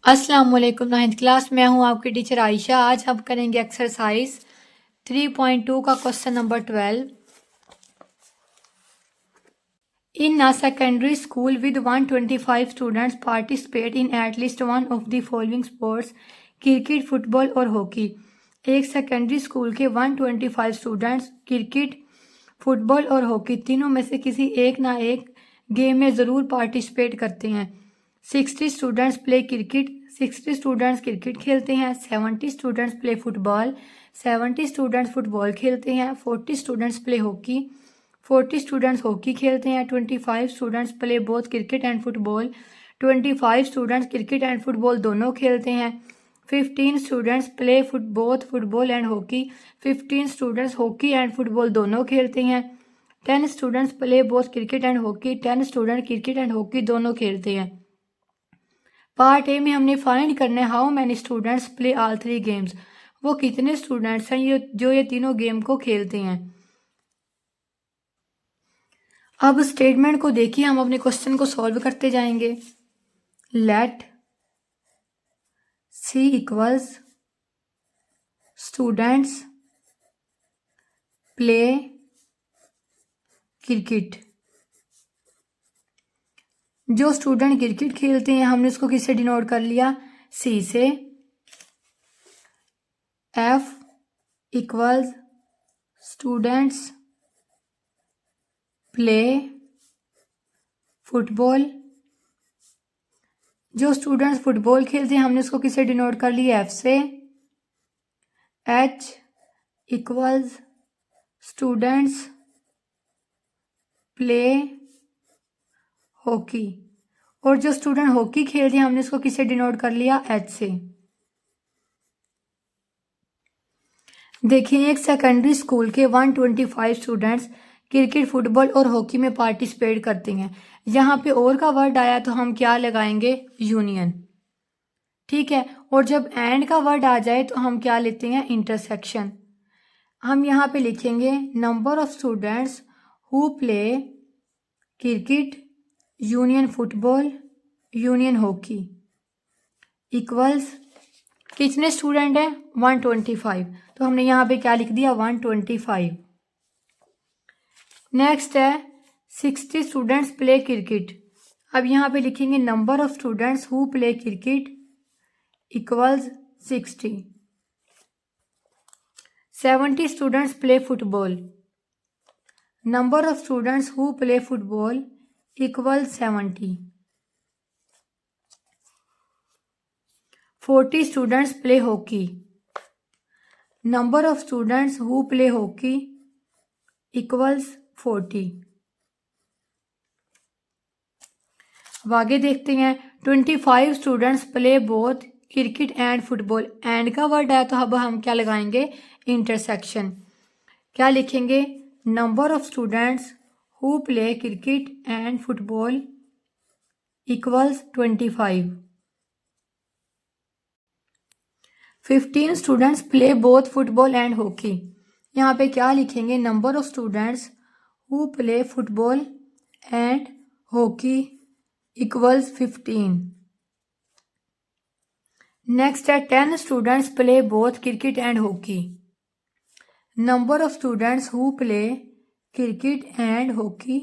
अस्सलाम वालेकुम ninth class. मैं हूं आपकी टीचर आयशा। आज हम करेंगे एक्सरसाइज 3.2 का question number 12। In a secondary school with 125 students participate in at least one of the following sports, cricket, football और हॉकी। एक सेकेंडरी स्कूल के 125 स्टूडेंट्स क्रिकेट, फुटबॉल और हॉकी तीनों में से किसी एक ना एक गेम में ज़रूर पार्टिसिपेट करते हैं। 60 students play cricket, 60 students cricket खेलते हैं। 70 students play football, 70 students football खेलते हैं। 40 students play hockey, 40 students hockey खेलते हैं। 25 students play both cricket and football, 25 students cricket and football दोनों खेलते हैं। 15 students play both football and hockey, 15 students hockey and football दोनों खेलते हैं। 10 students play both cricket and hockey, 10 student cricket and hockey दोनों खेलते हैं। पार्ट ए में हमने फाइंड करना है how many students play all three games. वो कितने स्टूडेंट्स हैं जो ये तीनों गेम को खेलते हैं। अब स्टेटमेंट को देखिए, हम अपने क्वेश्चन को सॉल्व करते जाएंगे। Let see equals students play cricket. जो स्टूडेंट क्रिकेट खेलते हैं हमने उसको किससे डिनोट कर लिया, सी से। F equals students play football. जो स्टूडेंट्स फुटबॉल खेलते हैं हमने उसको किससे डिनोट कर लिया, एफ से। H equals students play hockey. और जो स्टूडेंट हॉकी खेलते हैं हमने उसको किससे डिनोट कर लिया, एच से। देखिए, एक सेकेंडरी स्कूल के 125 स्टूडेंट्स क्रिकेट, फुटबॉल और हॉकी में पार्टिसिपेट करते हैं। यहाँ पे और का वर्ड आया तो हम क्या लगाएंगे, यूनियन। ठीक है, और जब एंड का वर्ड आ जाए तो हम क्या लेते हैं, इंटरसेक्शन। हम यहाँ पे लिखेंगे number of students who play cricket union football union hockey equals कितने स्टूडेंट है, 125। तो हमने यहाँ पे क्या लिख दिया, 125। नेक्स्ट है 60 स्टूडेंट्स प्ले क्रिकेट। अब यहाँ पे लिखेंगे number of students who play cricket equals 60। 70 students play football. Number of students who play football equals 70। 40 students play hockey. Number of students who play hockey equals 40। अब आगे देखते हैं 25 students play both cricket and football. And का word है तो अब हम क्या लगाएंगे, इंटरसेक्शन। क्या लिखेंगे, number of students who play cricket and football equals 25। 15 students play both football and hockey. यहाँ पे क्या लिखेंगे, number of students who play football and hockey equals 15। Next है 10 students play both cricket and hockey. Number of students who play cricket and hockey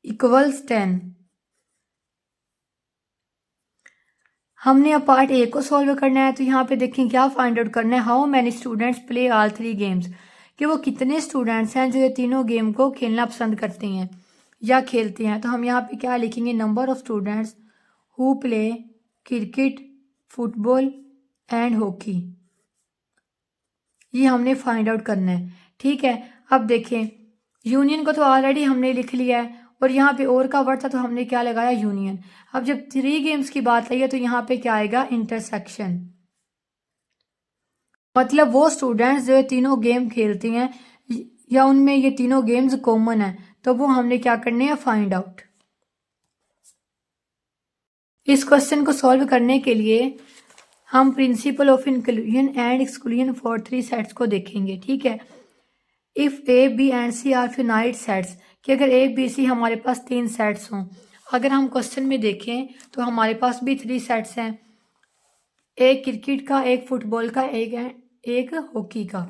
equals 10। हमने अब part A को solve करना है, तो यहाँ पे देखें क्या फाइंड आउट करना है, how many students play all three games. कि वो कितने स्टूडेंट्स हैं जो ये तीनों गेम को खेलना पसंद करते हैं या खेलते हैं। तो हम यहाँ पे क्या लिखेंगे, number of students who play cricket, football and hockey. ये हमने फाइंड आउट करना है। ठीक है, अब देखें यूनियन को तो ऑलरेडी हमने लिख लिया है और यहाँ पे और का वर्ड था तो हमने क्या लगाया, यूनियन। अब जब 3 गेम्स की बात आई है तो यहाँ पे क्या आएगा, इंटरसेक्शन। मतलब वो स्टूडेंट्स जो तीनों गेम खेलते हैं या उनमें ये तीनों गेम्स कॉमन है, तो वो हमने क्या करने हैं, फाइंड आउट। इस क्वेश्चन को सॉल्व करने के लिए हम principle of inclusion and exclusion for 3 sets को देखेंगे। ठीक है, if A B and C are finite sets, कि अगर ए बी सी हमारे पास 3 सेट्स हों। अगर हम क्वेश्चन में देखें तो हमारे पास भी 3 सेट्स हैं। एक क्रिकेट का, एक फुटबॉल का, एक हॉकी का।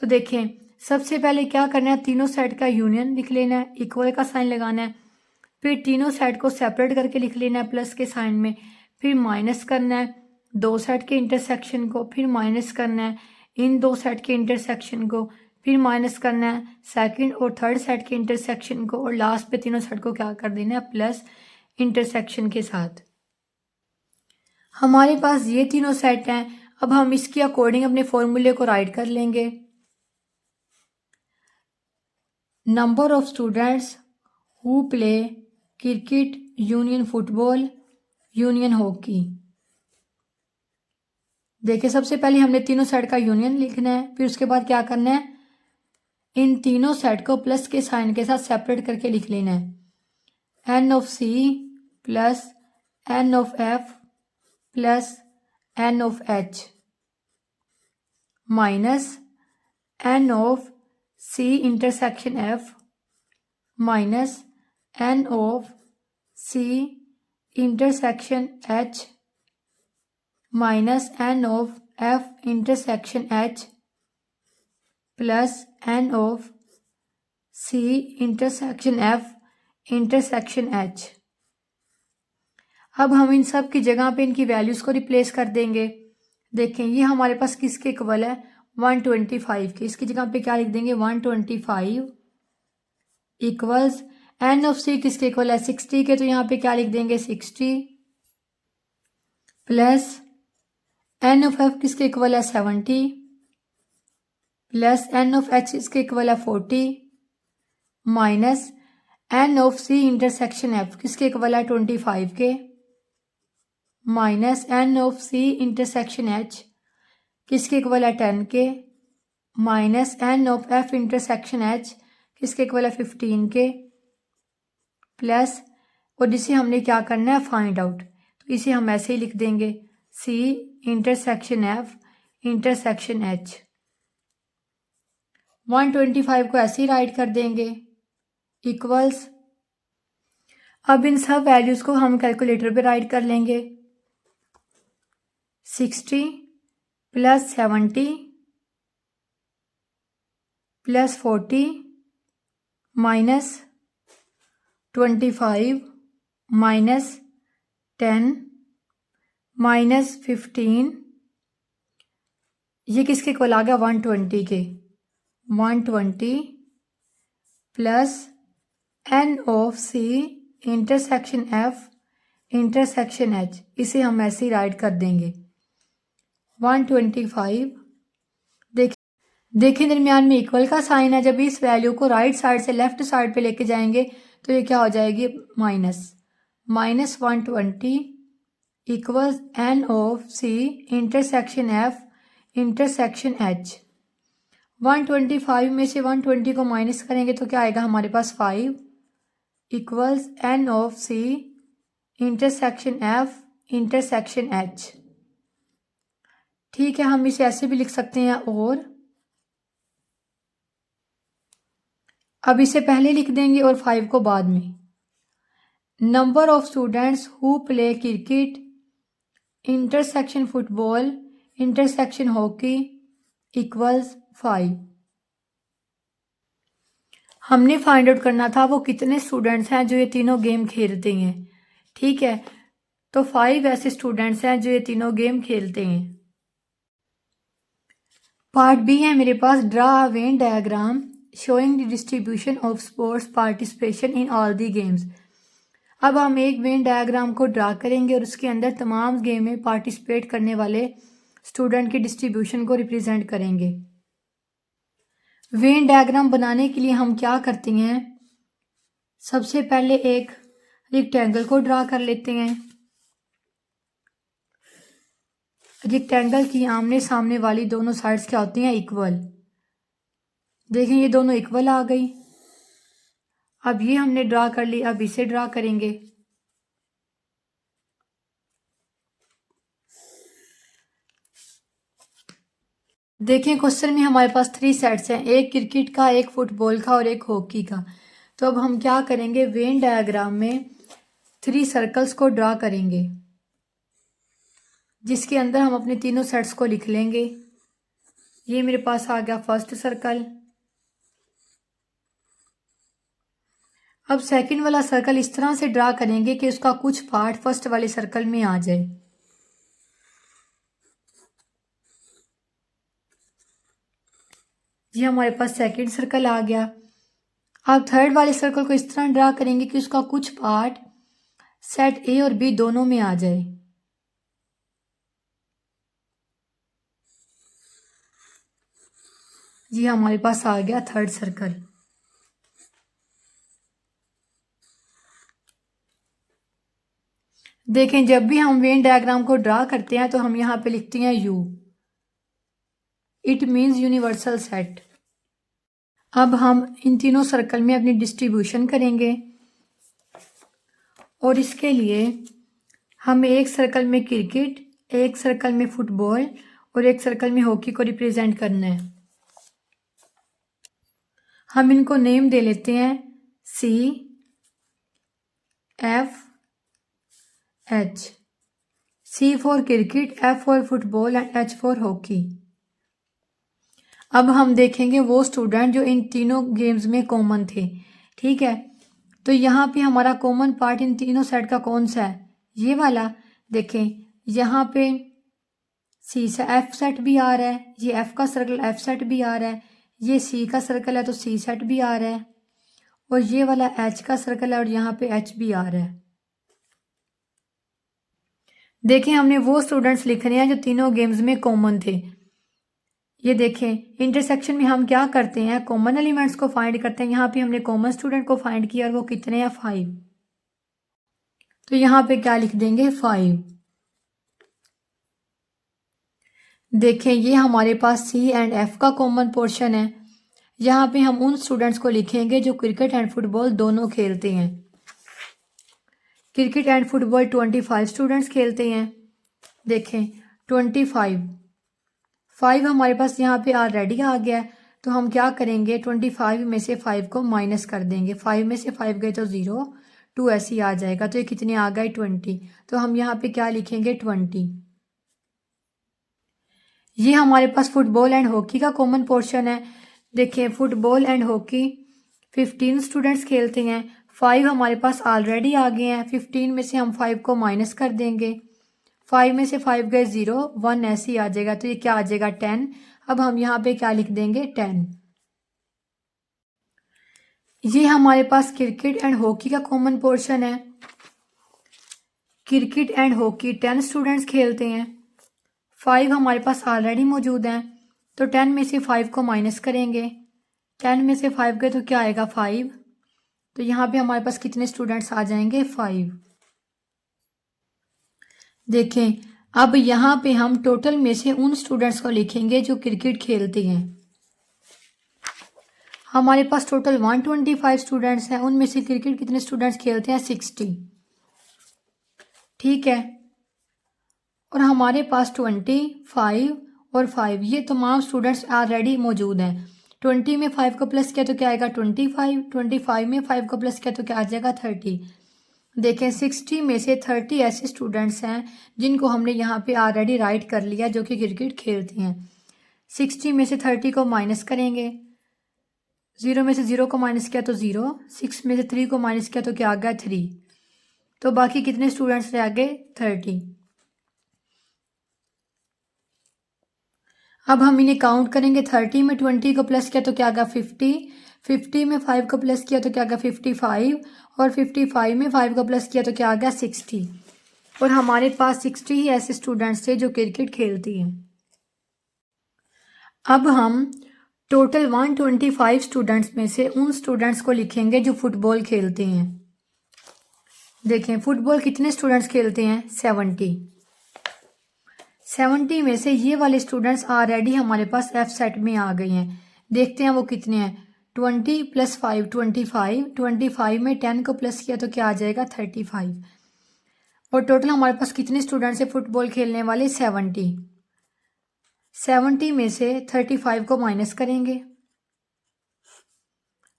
तो देखें, सबसे पहले क्या करना है, तीनों सेट का यूनियन लिख लेना है, इक्वल का साइन लगाना है, फिर तीनों सेट को सेपरेट करके लिख लेना है प्लस के साइन में, फिर माइनस करना है दो सेट के इंटरसेक्शन को, फिर माइनस करना है इन दो सेट के इंटरसेक्शन को, फिर माइनस करना है सेकंड और थर्ड सेट के इंटरसेक्शन को, और लास्ट पे तीनों सेट को क्या कर देना है, प्लस इंटरसेक्शन के साथ। हमारे पास ये तीनों सेट हैं। अब हम इसके अकॉर्डिंग अपने फॉर्मूले को राइट कर लेंगे। Number of students who play cricket union football union hockey. देखिए, सबसे पहले हमने तीनों सेट का यूनियन लिखना है, फिर उसके बाद क्या करना है, इन तीनों सेट को प्लस के साइन के साथ सेपरेट करके लिख लेना है। N of C plus N of F plus N of H minus N of C intersection F minus N of C intersection H minus N of F intersection H plus N of C intersection F intersection H. अब हम इन सब की जगह पे इनकी values को replace कर देंगे। देखें, ये हमारे पास किसके इक्वल है, 125 के। इसकी जगह पे क्या लिख देंगे, 125 इक्वल्स एन ऑफ सी किसके इक्वल है, 60 के, तो यहाँ पे क्या लिख देंगे, 60 प्लस एन ऑफ एफ किसके इक्वल है, 70 प्लस एन ऑफ एच इसके इक्वल है 40 minus N of C intersection F किसके इक्वल है 25 के minus N of C intersection H किसके इक्वल है 10 के minus N of F intersection H किसके इक्वल है 15 के प्लस, और जिसे हमने क्या करना है, फाइंड आउट, तो इसे हम ऐसे ही लिख देंगे, C intersection F intersection H. 125 को ऐसे ही राइट कर देंगे इक्वल्स। अब इन सब वैल्यूज को हम कैलकुलेटर पे राइट कर लेंगे। 60 plus 70 plus 40 minus 25 minus 10 minus 15, ये किसके इक्वल आ गया, 120 के। 120 plus N of C intersection F intersection H, इसे हम ऐसे ही राइट कर देंगे 125। देखिए दरमियान में इक्वल का साइन है, जब इस वैल्यू को राइट साइड से लेफ्ट साइड पे लेके जाएंगे तो ये क्या हो जाएगी, minus 120 equals n of C intersection F intersection H. 125 में से 120 को माइनस करेंगे तो क्या आएगा हमारे पास 5 equals n of C intersection F intersection H. ठीक है, हम इसे ऐसे भी लिख सकते हैं, और अब इसे पहले लिख देंगे और 5 को बाद में। Number of students who play cricket intersection football intersection hockey equals 5। हमने फाइंड आउट करना था वो कितने स्टूडेंट्स हैं जो ये तीनों गेम खेलते हैं। ठीक है, तो 5 ऐसे स्टूडेंट्स हैं जो ये तीनों गेम खेलते हैं। पार्ट बी है मेरे पास, draw a Venn diagram showing the distribution of sports participation in all the games. अब हम एक वेन डायग्राम को ड्रा करेंगे और उसके अंदर तमाम गेम में पार्टिसिपेट करने वाले स्टूडेंट की डिस्ट्रीब्यूशन को रिप्रेजेंट करेंगे। वेन डायग्राम बनाने के लिए हम क्या करते हैं, सबसे पहले एक रेक्टेंगल को ड्रा कर लेते हैं। रेक्टेंगल की आमने सामने वाली दोनों साइड्स क्या होती हैं, इक्वल। देखें, ये दोनों इक्वल आ गई। अब ये हमने ड्रा कर ली, अब इसे ड्रा करेंगे। देखें, क्वेश्चन में हमारे पास 3 सेट्स हैं, एक क्रिकेट का, एक फुटबॉल का और एक हॉकी का। तो अब हम क्या करेंगे, वेन डायग्राम में 3 सर्कल्स को ड्रा करेंगे। जिसके अंदर हम अपने तीनों सेट्स को लिख लेंगे। ये मेरे पास आ गया फर्स्ट सर्कल। अब सेकंड वाला सर्कल इस तरह से ड्रा करेंगे कि उसका कुछ पार्ट फर्स्ट वाले सर्कल में आ जाए। ये हमारे पास सेकंड सर्कल आ गया। अब थर्ड वाले सर्कल को इस तरह ड्रा करेंगे कि उसका कुछ पार्ट सेट ए और बी दोनों में आ जाए। ये हमारे पास आ गया थर्ड सर्कल। देखें, जब भी हम वेन डायग्राम को ड्रा करते हैं तो हम यहां पे लिखते हैं you. It means universal set. अब हम इन तीनों सर्कल में अपनी डिस्ट्रीब्यूशन करेंगे और इसके लिए हमें एक सर्कल में क्रिकेट, एक सर्कल में फुटबॉल और एक सर्कल में हॉकी को रिप्रेजेंट करना है। हम इनको नेम दे लेते हैं C, F, H। C for cricket, F for football and H for hockey. अब हम देखेंगे वो स्टूडेंट जो इन तीनों गेम्स में कॉमन थे। ठीक है, तो यहाँ पे हमारा कॉमन पार्ट इन तीनों सेट का कौन सा है? ये वाला। देखें, यहाँ पे C से F सेट भी आ रहा है, ये F का सर्कल F सेट भी आ रहा है, ये C का सर्कल है तो C सेट भी आ रहा है, और ये वाला H का सर्कल है और यहाँ पे H भी आ रहा है। देखें, हमने वो स्टूडेंट्स लिख रहे हैं जो तीनों गेम्स में कॉमन थे। ये देखें, इंटरसेक्शन में हम क्या करते हैं, कॉमन एलिमेंट्स को फाइंड करते हैं। यहाँ पे हमने कॉमन स्टूडेंट को फाइंड किया और वो कितने हैं? 5। तो यहाँ पे क्या लिख देंगे? 5। देखें, ये हमारे पास C एंड F का कॉमन पोर्शन है। यहाँ पे हम उन स्टूडेंट्स को लिखेंगे जो क्रिकेट एंड फुटबॉल दोनों खेलते हैं। क्रिकेट एंड फुटबॉल 25 स्टूडेंट्स खेलते हैं। देखें, 5 हमारे पास यहाँ पे ऑलरेडी आ गया है, तो हम क्या करेंगे, 25 में से 5 को माइनस कर देंगे। 5 में से 5 गए तो 0, 2 ऐसे ही आ जाएगा। तो ये कितने आ गए? 20। तो हम यहाँ पे क्या लिखेंगे? 20। ये हमारे पास फुटबॉल एंड हॉकी का कॉमन पोर्शन है। देखिए, फुटबॉल एंड हॉकी 15 स्टूडेंट्स खेलते हैं। 5 हमारे पास ऑलरेडी आ गए हैं। 15 में से हम 5 को माइनस कर देंगे। 5 में से 5 गए 0, 1 ऐसे ही आ जाएगा। तो ये क्या आ जाएगा? 10। अब हम यहाँ पे क्या लिख देंगे? 10। ये हमारे पास क्रिकेट एंड हॉकी का कॉमन पोर्शन है। क्रिकेट एंड हॉकी 10 स्टूडेंट्स खेलते हैं। 5 हमारे पास ऑलरेडी मौजूद हैं, तो 10 में से 5 को माइनस करेंगे। 10 में से 5 गए तो क्या आएगा? 5। तो यहाँ पे हमारे पास कितने स्टूडेंट्स आ जाएंगे? 5। देखें, अब यहाँ पे हम टोटल में से उन स्टूडेंट्स को लिखेंगे जो क्रिकेट खेलते हैं। हमारे पास टोटल 125 स्टूडेंट्स हैं, उनमें से क्रिकेट कितने स्टूडेंट्स खेलते हैं? 60। ठीक है, और हमारे पास 25 और 5 ये तमाम स्टूडेंट्स ऑलरेडी मौजूद हैं। 20 में 5 को प्लस किया तो क्या आएगा? 25। 25 में 5 को प्लस किया तो क्या आ जाएगा? 30। देखें, 60 में से 30 ऐसे स्टूडेंट्स हैं जिनको हमने यहाँ पे ऑलरेडी राइट कर लिया जो कि क्रिकेट खेलते हैं। 60 में से 30 को माइनस करेंगे। 0 में से 0 को माइनस किया तो 0, 6 में से 3 को माइनस किया तो क्या आ गया? 3। तो बाकी कितने स्टूडेंट्स रह गए? 30। अब हम इन्हें काउंट करेंगे। 30 में 20 को प्लस किया तो क्या आ गया? 50। 50 में 5 को प्लस किया तो क्या आ गया? 55। और 55 में 5 को प्लस किया तो क्या आ गया? 60। और हमारे पास 60 ही ऐसे स्टूडेंट्स थे जो क्रिकेट खेलती हैं। अब हम टोटल 125 स्टूडेंट्स में से उन स्टूडेंट्स को लिखेंगे जो फुटबॉल खेलते हैं। देखें, फुटबॉल कितने स्टूडेंट्स खेलते हैं? 70। 70 में से ये वाले स्टूडेंट्स ऑलरेडी हमारे पास F सेट में आ गए हैं। देखते हैं वो कितने हैं। 20 + 5 25। 25 में 10 को प्लस किया तो क्या आ जाएगा? 35। और टोटल हमारे पास कितने स्टूडेंट्स हैं फुटबॉल खेलने वाले? 70। 70 में से 35 को माइनस करेंगे।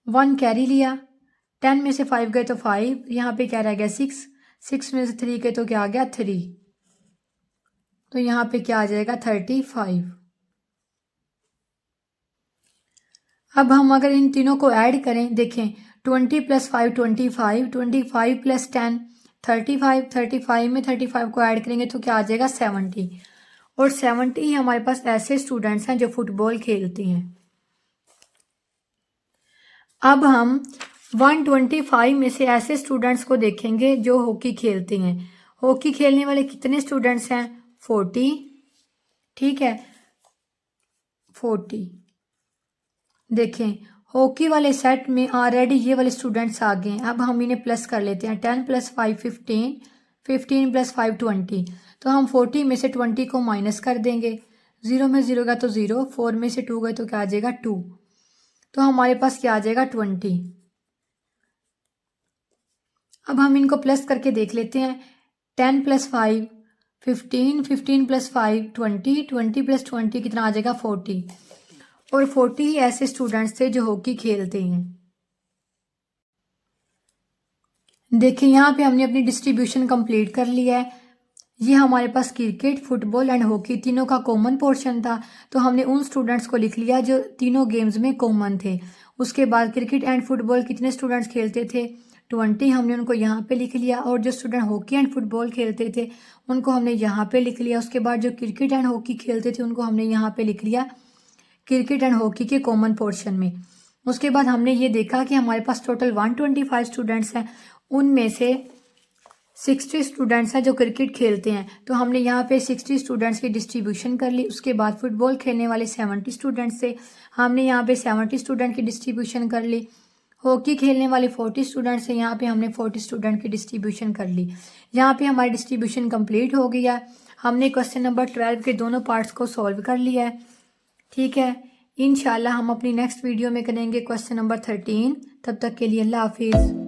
1 कैरी लिया। 10 में से 5 गए तो 5, यहाँ पे क्या रह गया? 6। 6 में से 3 गए तो क्या आ गया? 3। तो यहाँ पे क्या आ जाएगा 35। अब हम अगर इन तीनों को ऐड करें, देखें 20 + 5 25, 25 + 10 35, 35 में 35 को ऐड करेंगे तो क्या आ जाएगा 70। और 70 ही हमारे पास ऐसे स्टूडेंट्स हैं जो फुटबॉल खेलते हैं। अब हम 125 में से ऐसे स्टूडेंट्स को देखेंगे जो हॉकी खेलते हैं। हॉकी खेलने वाले कितने स्टूडेंट्स हैं? 40। ठीक है, 40। देखें हॉकी वाले सेट में ऑलरेडी ये वाले स्टूडेंट्स आ गए हैं। अब हम इन्हें प्लस कर लेते हैं। 10 + 5 15, 15 + 5 20। तो हम 40 में से 20 को माइनस कर देंगे। 0 में 0 गया तो 0, 4 में से 2 गए तो क्या आ जाएगा 2। तो हमारे पास क्या आ जाएगा 20। अब हम इनको प्लस करके देख लेते हैं। 10 + 5 15, 15 + 5 20, 20 + 20 कितना आ जाएगा 40। और 40 ही ऐसे स्टूडेंट्स थे जो हॉकी खेलते हैं। देखिए यहाँ पे हमने अपनी डिस्ट्रीब्यूशन कंप्लीट कर लिया है। ये हमारे पास क्रिकेट, फुटबॉल एंड हॉकी तीनों का कॉमन पोर्शन था, तो हमने उन स्टूडेंट्स को लिख लिया जो तीनों गेम्स में कॉमन थे। उसके बाद क्रिकेट एंड फुटबॉल कितने स्टूडेंट्स खेलते थे? 20, हमने उनको यहाँ पे लिख लिया। और जो स्टूडेंट हॉकी एंड फुटबॉल खेलते थे उनको हमने यहाँ पे लिख लिया। उसके बाद जो क्रिकेट एंड हॉकी खेलते थे उनको हमने यहाँ पे लिख लिया क्रिकेट एंड हॉकी के कॉमन पोर्शन में। उसके बाद हमने ये देखा कि हमारे पास टोटल 125 स्टूडेंट्स हैं, उनमें से 60 स्टूडेंट्स हैं जो क्रिकेट खेलते हैं, तो हमने यहाँ पे 60 स्टूडेंट्स की डिस्ट्रीब्यूशन कर ली। उसके बाद फुटबॉल खेलने वाले 70 स्टूडेंट्स थे, हमने यहाँ पे 70 स्टूडेंट की डिस्ट्रीब्यूशन कर ली। हॉकी खेलने वाले 40 स्टूडेंट्स हैं, यहाँ पे हमने 40 स्टूडेंट की डिस्ट्रीब्यूशन कर ली। यहाँ पे हमारी डिस्ट्रीब्यूशन कंप्लीट हो गया है। हमने क्वेश्चन नंबर 12 के दोनों पार्ट्स को सॉल्व कर लिया है। ठीक है, इंशाल्लाह हम अपनी नेक्स्ट वीडियो में करेंगे क्वेश्चन नंबर 13। तब तक के लिए अल्लाह हाफिज़।